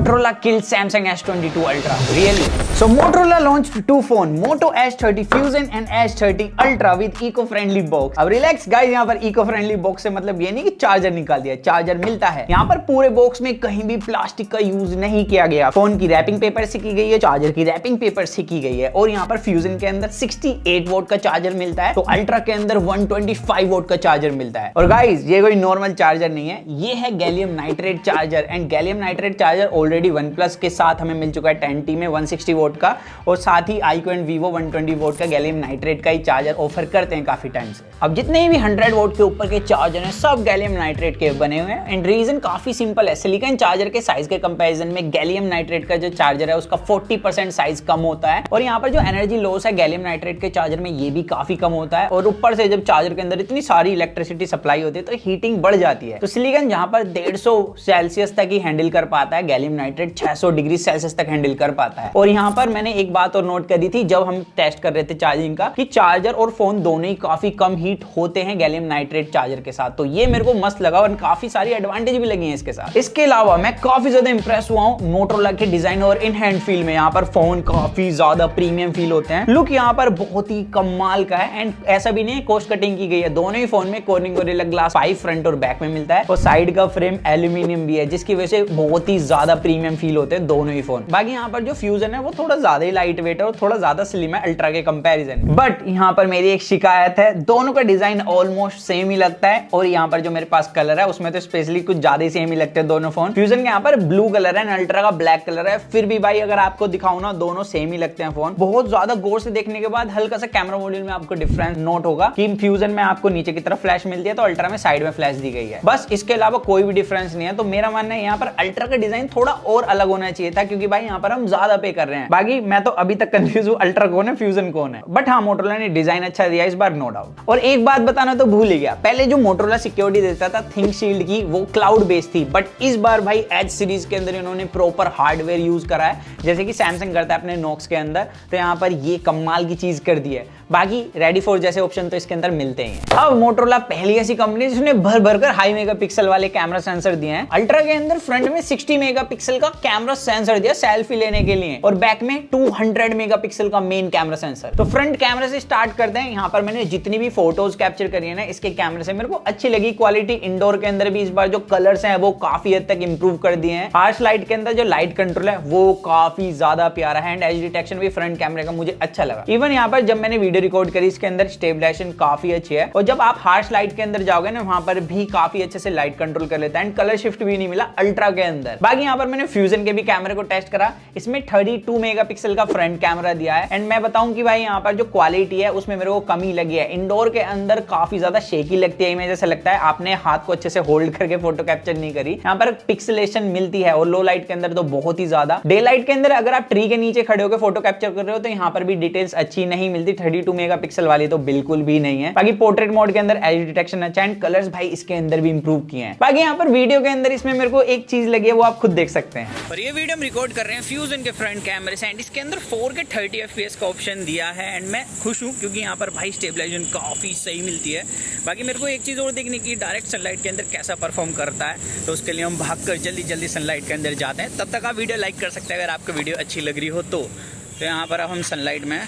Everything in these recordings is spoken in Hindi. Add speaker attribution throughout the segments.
Speaker 1: Motorola killed Samsung S22 Ultra. Really? So Motorola launched two phones, Moto S30 Fusion and S30 Ultra with eco-friendly box. अब रिलैक्स गाइस, यहाँ पर eco-friendly box से मतलब ये नहीं कि चार्जर निकाल दिया, चार्जर मिलता है। यहाँ पर पूरे बॉक्स में कहीं भी प्लास्टिक का यूज नहीं किया गया। फोन की रैपिंग पेपर से की गई है, चार्जर की रैपिंग पेपर से की गई है। और यहाँ पर फ्यूजन के अंदर 68 वोल्ट का चार्जर मिलता है, तो अल्ट्रा के अंदर 125 वोल्ट का चार्जर मिलता है। और गाइस ये कोई नॉर्मल चार्जर नहीं है, ये है gallium nitrate charger. And gallium nitrate charger already OnePlus के साथ हमें मिल चुका है 10T में 160 वोल्ट का, और साथ ही iQOO एंड Vivo 120 वोल्ट का गैलियम नाइट्रेट का ही चार्जर ऑफर करते हैं काफी टाइम से। अब जितने भी 100 वोल्ट के ऊपर के चार्जर हैं सब गैलियम नाइट्रेट के बने हुए हैं। एंड रीजन काफी सिंपल है, सिलिकॉन चार्जर के साइज के कंपैरिजन में गैलियम नाइट्रेट का जो चार्जर है उसका 40% साइज कम होता है। और यहाँ पर जो एनर्जी लॉस है गैलियम नाइट्रेट के चार्जर में ये भी काफी कम होता है। और ऊपर से जब चार्जर के अंदर इतनी सारी इलेक्ट्रिसिटी सप्लाई होती है तो हीटिंग बढ़ जाती है। तो सिलिकॉन जहाँ पर 150 सेल्सियस तक ही हैंडल कर पाता है, गैलियम नाइट्रेट 600 डिग्री सेल्सियस तक हैंडल कर पाता है। और यहाँ पर मैंने एक बात और नोट करी थी जब हम टेस्ट कर रहे थे चार्जिंग का, कि चार्जर और फोन दोनों ही काफी कम हीट होते हैं गैलियम नाइट्रेट चार्जर के साथ। तो ये मेरे को मस्त लगा और काफी सारी एडवांटेज भी लगी हैं इसके साथ। इसके अलावा मैं काफी ज्यादा इंप्रेस हुआ हूं मोटोरोला के डिजाइन और इन हैंड फील में। यहाँ पर फोन काफी ज्यादा प्रीमियम फील होते हैं, लुक यहाँ पर बहुत ही कमाल का है। एंड ऐसा भी नहीं है कॉस्ट कटिंग की गई है, दोनों ही फोन में कॉर्निंग गोरिल्ला ग्लास 5 फ्रंट और बैक में मिलता है, और साइड का फ्रेम एल्यूमिनियम भी है जिसकी वजह से बहुत ही ज्यादा प्रीमियम फील होते हैं दोनों ही फोन। बाकी यहाँ पर जो फ्यूजन है वो थोड़ा ज्यादा ही लाइट वेट है और थोड़ा ज्यादा स्लिम है अल्ट्रा के कंपैरिजन। बट यहाँ पर मेरी एक शिकायत है, दोनों का डिजाइन ऑलमोस्ट सेम ही लगता है। और यहाँ पर जो मेरे पास कलर है उसमें तो स्पेशली कुछ ज्यादा ही सेम ही लगते हैं दोनों फोन। फ्यूजन के यहाँ पर ब्लू कलर है, अल्ट्रा का ब्लैक कलर है। फिर भी भाई अगर आपको दिखाऊं ना, दोनों सेम ही लगते हैं फोन। बहुत ज्यादा गौर से देखने के बाद हल्का सा कैमरा मॉड्यूल में आपको डिफरेंस नोट होगा कि फ्यूजन में आपको नीचे की तरफ फ्लैश मिलती है तो अल्ट्रा में साइड में फ्लैश दी गई है। बस इसके अलावा कोई भी डिफरेंस नहीं है। तो मेरा मानना है यहाँ पर अल्ट्रा का डिजाइन थोड़ा और अलग होना चाहिए था, क्योंकि भाई यहाँ पर हम ज्यादा पे कर रहे हैं। बाकी मैं तो अभी तक कंफ्यूज हूँ अल्ट्रा कौन है फ्यूजन कौन है। बट हाँ, मोटोरोला ने डिजाइन अच्छा दिया इस बार, नो डाउट। और एक बात बताना तो भूल ही गया, पहले जो मोटोरोला सिक्योरिटी देता था थिंक शील्ड की, वो क्लाउड बेस्ड थी। बट इस बार भाई एज सीरीज के अंदर इन्होंने प्रॉपर हार्डवेयर यूज करा है, जैसे कि सैमसंग करता है अपने नोक्स के अंदर। तो यहाँ पर ये कमाल की चीज कर दी है। बाकी रेडी फॉर जैसे ऑप्शन तो इसके अंदर मिलते ही हैं। अब मोटोरोला पहली ऐसी कंपनी जिसने भर भर कर हाई मेगापिक्सल वाले कैमरा सेंसर दिए हैं। अल्ट्रा के अंदर फ्रंट में 60 मेगापिक्सल का कैमरा सेंसर दिया सेल्फी लेने के लिए, और बैक में 200 मेगापिक्सल का मेन कैमरा सेंसर। तो फ्रंट कैमरा से स्टार्ट करते हैं। यहाँ पर मैंने जितनी भी फोटोज कैप्चर करी है ना इसके कैमरे से, मेरे को अच्छी लगी क्वालिटी। इंडोर के अंदर भी इस बार जो कलर्स हैं वो काफी हद तक इंप्रूव कर दिए हैं। हार्श लाइट के अंदर जो लाइट कंट्रोल है वो काफी ज्यादा प्यारा है। एंड एज डिटेक्शन भी फ्रंट कैमरे का मुझे अच्छा लगा। इवन यहाँ पर जब मैंने वीडियो रिकॉर्ड करी इसके अंदर स्टेबलाइजेशन काफी अच्छी है, और जब आप हार्श लाइट के अंदर जाओगे ना वहां पर भी काफी अच्छे से लाइट कंट्रोल कर लेता है। एंड कलर शिफ्ट भी नहीं मिला अल्ट्रा के अंदर। बाकी यहाँ पर मैंने फ्यूजन के भी कैमरे को टेस्ट करा, इसमें 32 मेगापिक्सल का फ्रंट कैमरा दिया है। एंड मैं बताऊं कि भाई यहाँ पर जो क्वालिटी है उसमें मेरे को कमी लगी है। इंडोर के अंदर काफी ज्यादा शेकी लगती है, इमेज ऐसा लगता है आपने हाथ को अच्छे से होल्ड करके फोटो कैप्चर नहीं करी। यहाँ पर पिक्सेलेशन मिलती है, और लो लाइट के अंदर तो बहुत ही ज्यादा। डे लाइट के अंदर अगर आप ट्री के नीचे खड़े होकर फोटो कैप्चर कर रहे हो तो यहाँ पर भी डिटेल्स अच्छी नहीं मिलती। 32 मेगापिक्सल वाली तो बिल्कुल भी नहीं है। बाकी पोर्ट्रेट मोड के अंदर एज डिटेक्शन अच्छा है, एंड कलर्स भाई इसके अंदर भी इंप्रूव किए हैं। बाकी यहाँ पर वीडियो के अंदर इसमें मेरे को एक चीज लगी है, वो आप खुद देख सकते हैं।
Speaker 2: और ये वीडियो हम रिकॉर्ड कर रहे हैं फ्यूजन के फ्रंट कैमरे से, एंड इसके अंदर 4K 30 FPS का ऑप्शन दिया है। एंड मैं खुश हूँ क्योंकि यहाँ पर भाई स्टेबलाइजेशन काफी सही मिलती है। बाकी मेरे को एक चीज और देखने की, डायरेक्ट सनलाइट के अंदर कैसा परफॉर्म करता है, तो उसके लिए हम भागकर जल्दी जल्दी सनलाइट के अंदर जाते हैं। तब तक आप वीडियो लाइक कर सकते हैं अगर आपको वीडियो अच्छी लग रही हो तो यहाँ पर अब हम सनलाइट में,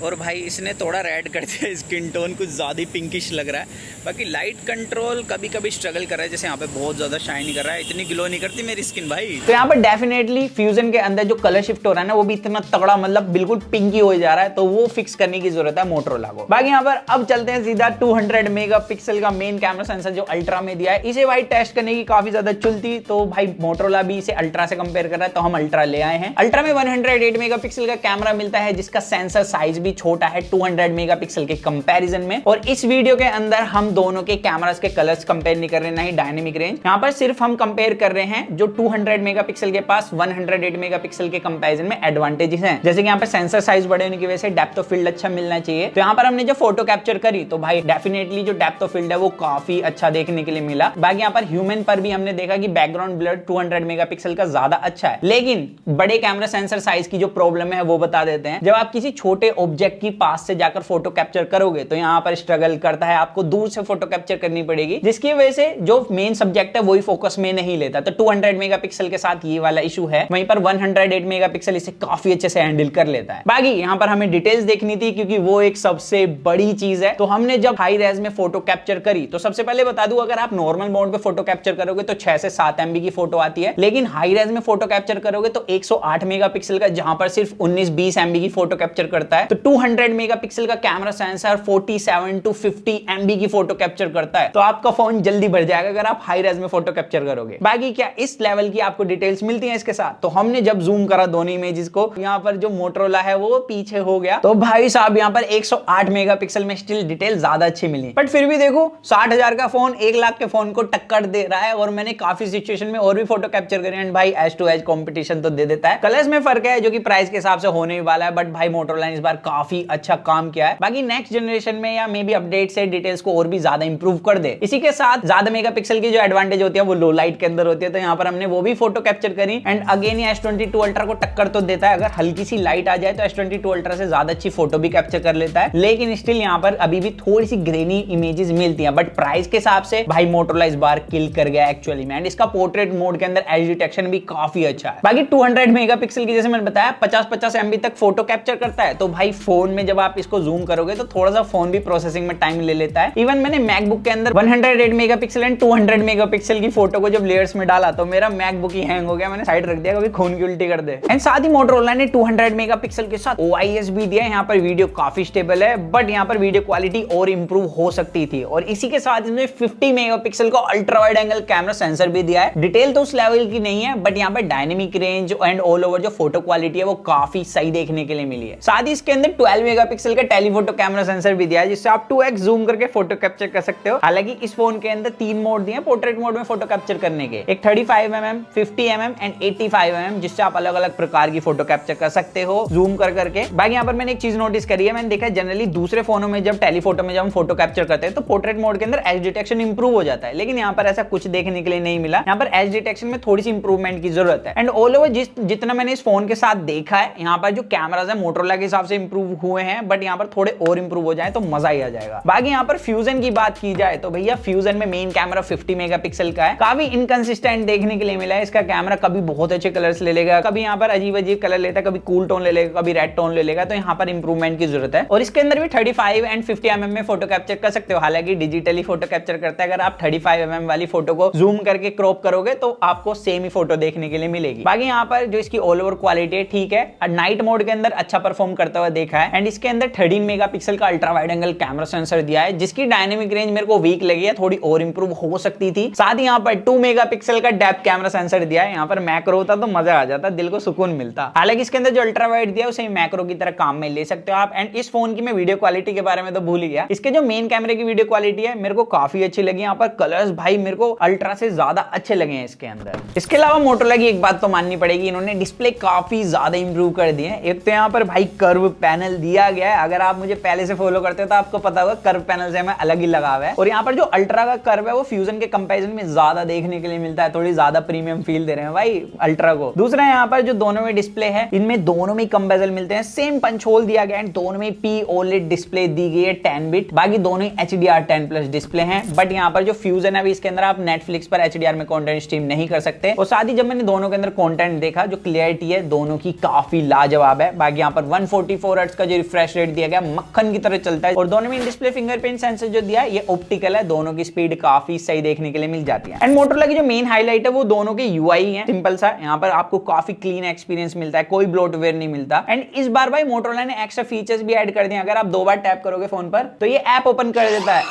Speaker 2: और भाई इसने थोड़ा रेड कर दिया, स्किन टोन कुछ ज़्यादा ही पिंकिश लग रहा है। बाकी लाइट कंट्रोल कभी कभी स्ट्रगल कर रहा है, जैसे यहाँ पे बहुत ज़्यादा शाइनी कर रहा है, इतनी ग्लो नहीं करती मेरी स्किन भाई।
Speaker 1: तो यहाँ पर डेफिनेटली फ्यूजन के अंदर जो कलर शिफ्ट हो रहा है ना वो भी इतना तगड़ा, मतलब बिल्कुल पिंकी हो जा रहा है, तो वो फिक्स करने की जरूरत है मोटोरोला को। बाकी यहाँ पर अब चलते हैं सीधा 200 मेगापिक्सल का मेन कैमरा सेंसर जो अल्ट्रा में दिया है। इसे भाई टेस्ट करने की काफी ज्यादा चुलती, तो भाई मोटोरोला भी इसे अल्ट्रा से कंपेयर कर रहा है, तो हम अल्ट्रा ले आए हैं। अल्ट्रा में 108 मेगापिक्सल का कैमरा मिलता है, जिसका सेंसर साइज भी छोटा है 200 मेगापिक्सल के कंपैरिजन में। और इस वीडियो के अंदर हम दोनों के कैमरास के कलर्स कंपेयर नहीं कर रहे, ना ही डायनेमिक रेंज। यहाँ पर सिर्फ हम कंपेयर कर रहे हैं जो 200 मेगापिक्सल के पास 108 मेगापिक्सल के कंपैरिजन में एडवांटेजेस हैं। जैसे कि यहाँ पर सेंसर साइज बड़े होने की वजह से डेप्थ ऑफ फील्ड अच्छा मिलना चाहिए। तो यहाँ पर हमने जो फोटो कैप्चर करी तो भाई डेफिनेटली जो डेप्थ ऑफ फील्ड है वो काफी अच्छा देखने के लिए मिला। बाकी यहाँ पर ह्यूमन पर भी हमने देखा कि बैकग्राउंड ब्लर 200 मेगापिक्सल का ज्यादा अच्छा है। लेकिन बड़े कैमरा सेंसर साइज की जो प्रॉब्लम है वो बता देते हैं। जब आप किसी छोटे ऑब्जेक्ट की पास से जाकर फोटो कैप्चर करोगे तो यहाँ पर स्ट्रगल करता है, आपको दूर से फोटो कैप्चर करनी पड़ेगी, जिसकी वजह से जो मेन सब्जेक्ट है वही फोकस में नहीं लेता। तो 200 मेगापिक्सल के साथ ये वाला इशू है, वहीं पर 108 मेगापिक्सल इसे काफी अच्छे से हैंडल कर लेता है। बाकी यहाँ पर हमें डिटेल्स देखनी थी क्योंकि वो एक सबसे बड़ी चीज है। तो हमने जब हाई रेज में फोटो कैप्चर करी तो सबसे पहले बता दूं, अगर आप नॉर्मल मोड पे फोटो कैप्चर करोगे तो 6 से 7 MB की फोटो आती है, लेकिन हाई रेज में फोटो कैप्चर करोगे तो 108 मेगापिक्सल का, जहां पर सिर्फ 19-20 MB की फोटो कैप्चर करता है। तो 200 मेगापिक्सल का कैमरा सेंसर 47 to 50 MB की फोटो कैप्चर करता है। तो आपका फोन जल्दी बढ़ जाएगा अगर आप हाई रेज में फोटो कैप्चर करोगे। बाकी क्या इस लेवल की आपको डिटेल्स मिलती हैं इसके साथ। तो हमने जब जूम करा दोनों इमेजेस को, यहाँ पर जो मोटरोला है वो पीछे हो गया, तो भाई साहब यहाँ पर 108 मेगापिक्सल में स्टिल डिटेल ज्यादा अच्छी मिली। बट फिर भी देखो 60,000 का फोन 1 लाख के फोन को टक्कर दे रहा है, और मैंने काफी सिचुएशन में और भी फोटो कैप्चर करे एंड भाई एज टू एज कंपटीशन तो दे देता है। कलर्स में फर्क है जो कि प्राइस के हिसाब से होने ही वाला है, बट भाई मोटरोला ने इस बार काफी अच्छा काम किया है। बाकी नेक्स्ट जनरेशन में या मे बी अपडेट से डिटेल्स को और भी ज्यादा इंप्रूव कर दे। इसी के साथ ज्यादा मेगापिक्सल की जो एडवांटेज होती है वो लो लाइट के अंदर होती है, तो यहाँ पर हमने वो भी फोटो कैप्चर करी। एंड अगेन ये S22 अल्ट्रा को टक्कर तो देता है, अगर हल्की सी लाइट आ जाए तो S22 अल्ट्रा से ज्यादा अच्छी फोटो भी कैप्चर कर लेता है, लेकिन स्टिल यहाँ पर अभी भी थोड़ी सी ग्रेनी इमेजेस मिलती हैं। बट प्राइस के हिसाब से भाई मोटरोला इस बार किल कर गया एक्चुअली में। एंड इसका पोर्ट्रेट मोड के अंदर एज डिटेक्शन भी काफी अच्छा है। बाकी 200 मेगापिक्सल की जैसे मैंने बताया 50-50 MB तक फोटो कैप्चर करता है, तो भाई फोन में जब आप इसको जूम करोगे तो थोड़ा सा फोन भी प्रोसेसिंग में टाइम ले लेता है। इवन मैंने मैकबुक के अंदर 108 मेगापिक्सल एंड 200 मेगापिक्सल की फोटो को जब लेयर्स में डाला तो मेरा मैकबुक ही हैंग हो गया, मैंने साइड रख दिया क्योंकि खून की उल्टी कर दे। एंड साथ ही मोटरोला ने 200 मेगापिक्सल के साथ OIS भी दिया है। यहाँ पर वीडियो काफी स्टेबल है, बट यहाँ पर वीडियो क्वालिटी और इंप्रूव हो सकती थी। और इसी के साथ इसमें 50 मेगापिक्सल का ultra wide angle camera sensor भी दिया है। डिटेल तो उस लेवल की नहीं है, बट यहाँ पर dynamic range and all over जो फोटो क्वालिटी है वो काफी सही देखने के लिए मिली है। साथ ही इसके अंदर 12 मेगापिक्सल का टेलीफोटो कैमरा सेंसर भी दिया है, जिससे आप 2x जूम करके फोटो कैप्चर कर सकते हो। हालांकि इस फोन के अंदर 3 मोड दिए हैं पोर्ट्रेट मोड में फोटो कैप्चर करने के, एक 35mm, 50mm एंड 85mm, जिससे आप अलग अलग प्रकार की फोटो कैप्चर कर सकते हो जूम कर करके। बाकी यहाँ पर मैंने एक चीज नोटिस करी है, मैंने देखा है जनरली दूसरे फोनों में जब टेलीफोटो में जब हम फोटो कैप्चर करते हैं तो पोर्ट्रेट मोड के अंदर एज डिटेक्शन इंप्रूव हो जाता है, लेकिन यहाँ पर ऐसा कुछ देखने के लिए नहीं मिला। यहाँ पर एज डिटेक्शन में थोड़ी सी इंप्रूवमेंट की जरूरत है। एंड ऑल ओवर जितना मैंने इस फोन के साथ देखा है, यहाँ पर जो कैमराज है मोटरोला के हिसाब से इंप्रूव हुए हैं, बट यहाँ पर थोड़े और इंप्रूव हो जाए तो मजा ही आ जाएगा। बाकी यहाँ पर फ्यूजन की बात की जाए तो भैया फ्यूजन में मेन कैमरा 50 मेगापिक्सल का है, काफी इनकंसिस्टेंट देखने के लिए मिला है। इसका कैमरा कभी बहुत अच्छे कलर्स ले लेगा, कभी यहाँ पर अजीब अजीब कलर लेता है, कभी कूल टोन ले लेगा, कभी रेड टोन ले लेगा, तो यहाँ पर इंप्रूवमेंट की जरूरत है। और इसके अंदर भी 35 एंड 50mm में फोटो कैप्चर कर सकते हो, हालांकि डिजिटली फोटो कैप्चर करता है। अगर आप 35mm वाली फोटो को जूम करके क्रॉप करोगे तो आपको सेम ही फोटो देखने के लिए मिलेगी। बाकी यहाँ पर जो इसकी ऑल ओवर क्वालिटी है ठीक है, नाइट मोड के अंदर अच्छा परफॉर्म करता हुआ देखा है। एंड इसके अंदर 13 मेगापिक्सल का ultra wide angle camera sensor दिया है, जिसकी डायनेमिक रेंज मेरे को वीक लगी है, थोड़ी और इंप्रूव हो सकती थी। साथ ही यहाँ पर 2 मेगापिक्सल का डेप्थ कैमरा सेंसर दिया है, यहाँ पर मैक्रो होता तो मजा आ जाता, दिल को सुकून मिलता। हालांकि इसके अंदर जो अल्ट्रा वाइड दिया है उसे मैक्रो की तरह काम में ले सकते हो आप। एंड इस फोन की मैं वीडियो क्वालिटी के बारे में तो भूल ही गया, इसके जो मेन कैमरे की वीडियो क्वालिटी है मेरे को काफी अच्छी लगी। यहाँ पर कलर्स भाई मेरे को अल्ट्रा से ज्यादा अच्छे लगे हैं इसके अंदर। इसके अलावा मोटरोला की एक बात तो माननी पड़ेगी, इन्होंने डिस्प्ले काफी ज्यादा इंप्रूव कर दिए हैं। एक तो यहाँ पर भाई कर्व पैनल दिया गया है, अगर आप मुझे पहले से फॉलो करते हो तो आपको पता होगा कर्व पैनल से हमें अलग ही लगाव है। और यहाँ पर जो अल्ट्रा का कर्व है वो फ्यूजन के कंपैरिजन में ज्यादा देखने के लिए मिलता है, थोड़ी ज्यादा प्रीमियम फील दे रहे हैं भाई अल्ट्रा को। दूसरा यहाँ पर जो दोनों में डिस्प्ले है, इनमें दोनों में कम बेजल मिलते हैं, सेम पंच होल दिया गया है, दोनों में P OLED डिस्प्ले दी गई है 10 बिट, बाकी दोनों HDR10+ डिस्प्ले हैं। बट यहाँ पर जो फ्यूजन है अभी इसके अंदर आप नेटफ्लिक्स पर HDR में कंटेंट स्ट्रीम नहीं कर सकते। और साथ ही जब मैंने दोनों के अंदर कंटेंट देखा, जो क्लियरिटी है दोनों की काफी लाजवाब है। बाकी यहाँ पर 144 हर्ट्ज का जो रिफ्रेश रेट दिया गया मक्खन की तरह चलता है। और दोनों में डिस्प्ले फिंगरप्रिंट सेंसर जो दिया है ये ऑप्टिकल है, दोनों की स्पीड काफी सही देखने के लिए मिल जाती है। एंड मोटरोला की जो मेन हाईलाइट है वो दोनों के UI है, सिंपल सा। यहाँ पर आपको काफी क्लीन एक्सपीरियंस मिलता है, कोई ब्लोटवेयर नहीं मिलता। एंड इस बार भाई मोटरोला ने एक्स्ट्रा फीचर्स भी ऐड कर दिए, अगर आप 2 बार टैप करोगे फोन पर तो ये ऐप ओपन कर देता है।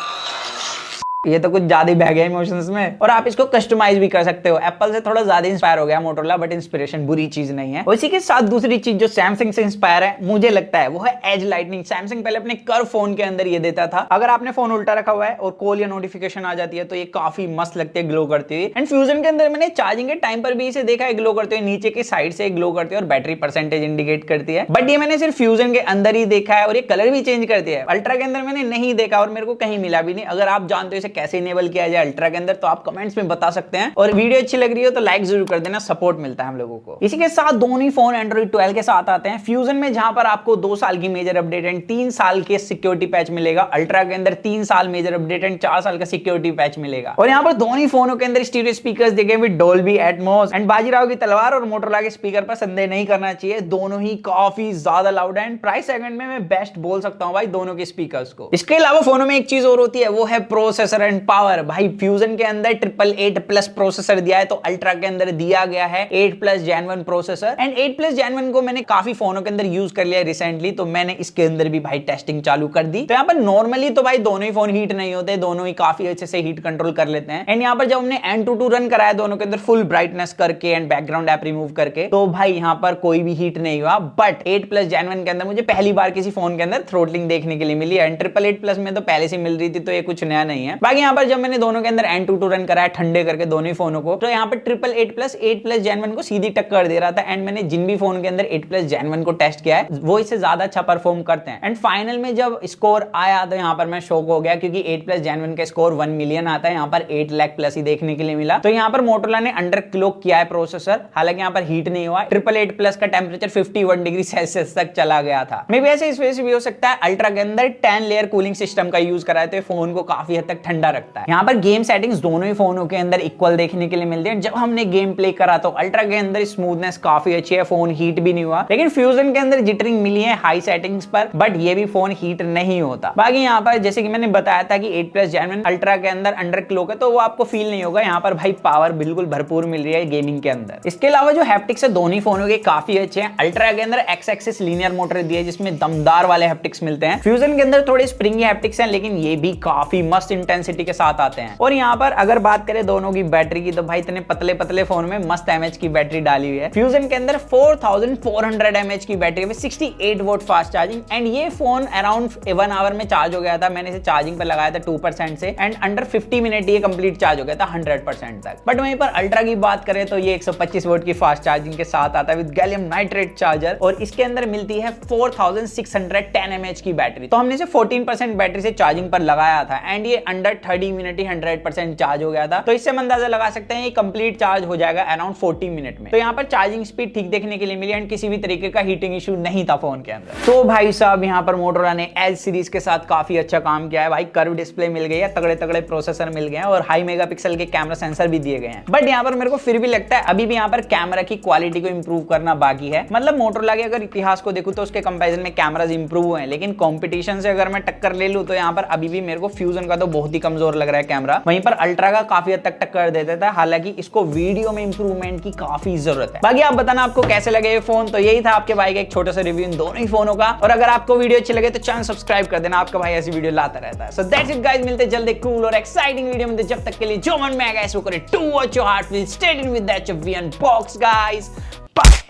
Speaker 1: ये तो कुछ ज्यादा ही बह गया इमोशंस में। और आप इसको कस्टमाइज भी कर सकते हो। एप्पल से थोड़ा ज्यादा इंस्पायर हो गया मोटरोला, बट इंस्पिरेशन बुरी चीज नहीं है। उसी के साथ दूसरी चीज जो सैमसंग से इंस्पायर है मुझे लगता है वो है एज लाइटनिंग। सैमसंग पहले अपने कर्व फोन के अंदर ये देता था, अगर आपने फोन उल्टा रखा हुआ है और कॉल या नोटिफिकेशन आ जाती है तो ये काफी मस्त लगती है ग्लो करती हुई। एंड फ्यूजन के अंदर मैंने चार्जिंग के टाइम पर भी इसे देखा है ग्लो करते हुए, नीचे की साइड से ग्लो करती है और बैटरी परसेंटेज इंडिकेट करती है। बट ये मैंने सिर्फ फ्यूजन के अंदर ही देखा है और ये कलर भी चेंज करती है। अल्ट्रा के अंदर मैंने नहीं देखा और मेरे को कहीं मिला भी नहीं। अगर आप जानते हो इसे कैसे इनेबल किया जाए अल्ट्रा के अंदर, तो आप कमेंट्स में बता सकते हैं। और वीडियो अच्छी लग रही हो तो लाइक जरूर कर देना, सपोर्ट मिलता है हम लोगों को। इसी के साथ दोनों ही फोन एंड्रॉइड 12 के साथ आते हैं। फ्यूजन में जहां पर आपको 2 साल की मेजर अपडेट एंड 3 साल के सिक्योरिटी पैच मिलेगा, अल्ट्रा के अंदर 3 साल मेजर अपडेट एंड 4 साल का सिक्योरिटी पैच मिलेगा। और यहाँ पर दोनों ही फोनों के अंदर स्टीरियो स्पीकर्स दिए with Dolby Atmos and Bajirao की तलवार और मोटरोला के स्पीकर पर संदेह नहीं करना चाहिए, दोनों ही काफी ज्यादा लाउड है एंड प्राइस सेगमेंट में मैं बेस्ट बोल सकता हूं भाई दोनों के स्पीकर्स को। इसके अलावा फोनों में एक चीज और होती है, वो है प्रोसेसर एंड पावर। भाई फ्यूजन के अंदर 888+ प्रोसेसर दिया है, तो अल्ट्रा के अंदर दिया गया है 8+ Gen 1 प्रोसेसर एंड 8+ Gen 1 को मैंने काफी फोनों के अंदर यूज कर लिया रिसेंटली, तो मैंने इसके अंदर भी भाई टेस्टिंग चालू कर दी। तो यहाँ पर नॉर्मली तो भाई दोनों ही फोन हीट नहीं होते, दोनों ही काफी अच्छे से हीट कंट्रोल कर लेते हैं। एंड यहाँ पर जब हमने Antutu रन कराया दोनों के अंदर फुल ब्राइटनेस करके एंड बैकग्राउंड ऐप रिमूव करके, तो भाई यहाँ पर कोई भी हीट नहीं हुआ। बट 8+ Gen 1 के अंदर मुझे पहली बार किसी फोन के अंदर थ्रोटलिंग देखने के लिए मिली है। 888+ में तो पहले से मिल रही थी, तो ये कुछ नया नहीं है। बाकी यहाँ पर जब मैंने दोनों के अंदर Antutu रन कराया ठंडे करके दोनों ही फोनों को, तो यहाँ पर 888+ Gen 1 को सीधी टक्कर दे रहा था। एंड मैंने जिन भी फोन के अंदर 8+ Gen 1 को टेस्ट किया है वो इससे ज्यादा अच्छा परफॉर्म करते हैं। एंड फाइनल में जब स्कोर आया तो यहाँ पर मैं शॉक हो गया, क्योंकि 8+ Gen 1 का स्कोर 1 मिलियन आता है, यहाँ पर 8 लाख प्लस ही देखने के लिए मिला। तो यहाँ पर मोटोरोला ने अंडर क्लॉक किया है प्रोसेसर, हालांकि यहाँ पर हीट नहीं हुआ। 888+ का टेम्परेचर 51 डिग्री सेल्सियस तक चला गया था। मे बी ऐसे इस वजह से भी हो सकता है अल्ट्रा के अंदर 10 लेयर कूलिंग सिस्टम का यूज कराए, तो फोन को काफी हद तक ठंडा रखता है। यहाँ पर गेम सेटिंग्स दोनों ही फोनों के अंदर इक्वल देखने के लिए मिलती है। जब हमने गेम प्ले करा तो अल्ट्रा के अंदर स्मूथनेस काफी अच्छी है, फोन हीट भी नहीं हुआ। लेकिन फ्यूजन के अंदर जिटरिंग मिली है हाई सेटिंग्स पर, बट ये भी फोन हीट नहीं होता। बाकी यहाँ पर जैसे कि मैंने बताया था कि 8+ Gen 1 अल्ट्रा के अंदर अंडर क्लॉक है, तो वो आपको फील नहीं होगा। यहाँ पर भाई पावर बिल्कुल भरपूर मिल रही है गेमिंग के अंदर। इसके अलावा जो हैप्टिक्स है दोनों फोनों के काफी अच्छे हैं। अल्ट्रा के अंदर एक्स एक्सिस लीनियर मोटर दी है, जिसमें दमदार वाले हैप्टिक्स मिलते हैं। फ्यूजन के अंदर थोड़े स्प्रिंगी हैप्टिक्स हैं, लेकिन ये भी काफी मस्त इंटेंसिटी के साथ आते हैं। और यहाँ पर अगर बात करें दोनों की बैटरी की, तो भाई इतने पतले पतले फोन में मस्त mAh की बैटरी डाली हुई है। फ्यूजन के अंदर 4400 mAh की बैटरी है, 68 वोट फास्ट चार्जिंग। एंड ये फोन अराउंड 1 आवर में चार्ज हो गया था। मैंने इसे चार्जिंग पर लगाया था 2% से, एंड अंडर 50 मिनट ये कंप्लीट चार्ज हो गया था 100% तक। बट वहीं पर अल्ट्रा की बात करें तो ये 125 वोट की फास्ट चार्जिंग के साथ आता है विद गैलियम नाइट्रेट चार्जर, और इसके अंदर मिलती है 4610 mAh की बैटरी। तो हमने इसे 14% बैटरी से चार्जिंग पर लगाया था, एंड ये अंडर 30 मिनट ही 100% चार्ज हो गया था। तो इससे हम अंदाजा लगा सकते हैं ये कंप्लीट चार्ज हो जाएगा अराउंड 40 मिनट में। तो यहाँ पर चार्जिंग स्पीड ठीक देखने के लिए मिली, एंड किसी भी तरीके का हीटिंग इशू नहीं था फोन के अंदर। तो भाई साहब यहाँ पर मोटोरोला ने एज सीरीज के साथ काफी अच्छा काम किया है। भाई कर्व डिस्प्ले मिल गई है, तगड़े तगड़े प्रोसेसर मिल गए हैं, और हाई मेगापिक्सल के कैमरा सेंसर भी दिए गए हैं। बट यहाँ पर मेरे को फिर भी लगता है अभी भी यहाँ पर कैमरा की क्वालिटी को इंप्रूव करना बाकी है। मतलब मोटोरोला के अगर इतिहास को देखूं तो उसके कंपैरिजन में कैमरास इंप्रूव हुए हैं, लेकिन कंपटीशन से अगर मैं टक्कर ले लूं तो यहाँ पर अभी भी मेरे को फ्यूजन का तो बहुत ही कमजोर लग रहा है कैमरा। वहीं पर अल्ट्रा का काफी हद तक टक्कर दे देता है, हालांकि इसको वीडियो में इंप्रूवमेंट की काफी जरूरत है। बाकी आप बताना आपको कैसे लगे ये फोन। तो यही था आपके भाई का एक छोटा सा रिव्यू इन दोनों ही फोनों का। और अगर आपको वीडियो अच्छी लगे तो चैनल सब्सक्राइब कर देना, आपका भाई ऐसी वीडियो लाता रहता है। सो दैट्स इट गाइस, मिलते जल्द एक कूल और एक्साइटिंग वीडियो में। जब तक के लिए जो मन में आएगा इसको करें, to watch your heart will stay in with that we unbox guys. Bye.